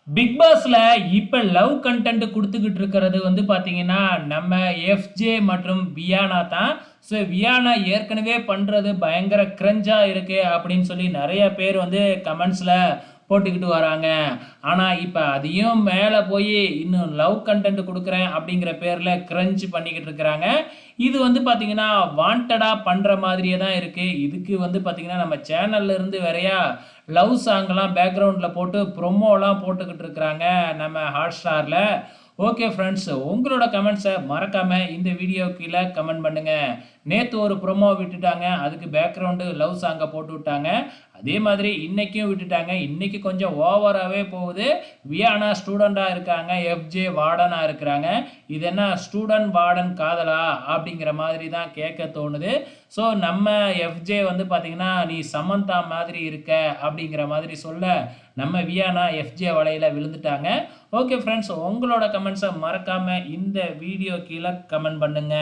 Big பாஸ்ல இப்ப love content குடுத்துக்கிட்டு இருக்கிறது வந்து பார்த்தீங்கன்னா, நம்ம எஃப்ஜே மற்றும் வியானா தான். வியானா ஏற்கனவே பண்றது பயங்கர கிரஞ்சா இருக்கு அப்படின்னு சொல்லி நெறைய பேர் வந்து கமெண்ட்ஸ்ல போட்டுக்கிட்டு வராங்க. ஆனா, இப்ப அதையும் மேல போயி இன்னும் லவ் கன்டென்ட் குடுக்குறேன் அப்படிங்கிற பேர்ல கிரன்ச் பண்ணிக்கிட்டு இருக்கிறாங்க. இது வந்து பார்த்தீங்கன்னா, வாண்டடா பண்ற மாதிரியே தான் இருக்கு. இதுக்கு வந்து பார்த்தீங்கன்னா, நம்ம சேனல்ல இருந்து வேறயா லவ் சாங்லாம் பேக்கிரவுண்ட்ல போட்டு ப்ரொமோலாம் போட்டுக்கிட்டு இருக்கிறாங்க நம்ம ஹாட்ஸ்டார்ல. ஓகே ஃப்ரெண்ட்ஸ், உங்களோட கமெண்ட்ஸை மறக்காம இந்த வீடியோ கீழே கமெண்ட் பண்ணுங்க. நேத்து ஒரு ப்ரொமோ விட்டுட்டாங்க, அதுக்கு பேக்ரவுண்டு லவ் சாங்கை போட்டு விட்டாங்க. அதே மாதிரி இன்னைக்கும் விட்டுட்டாங்க. இன்னைக்கு கொஞ்சம் ஓவராகவே போகுது. வியானா ஸ்டூடெண்டாக இருக்காங்க, எஃப்ஜே வார்டனாக இருக்கிறாங்க. இது என்ன ஸ்டூடெண்ட் வார்டன் காதலா அப்படிங்கிற மாதிரி தான் கேட்க தோணுது. நம்ம எஃப்ஜே வந்து பார்த்தீங்கன்னா, நீ சமந்தா மாதிரி இருக்க அப்படிங்கிற மாதிரி சொல்ல, நம்ம வியானா எஃப்ஜே வலையில விழுந்துட்டாங்க. ஓகே ஃப்ரெண்ட்ஸ், உங்களோட கமெண்ட்ஸை மறக்காம இந்த வீடியோ கீழே கமெண்ட் பண்ணுங்க.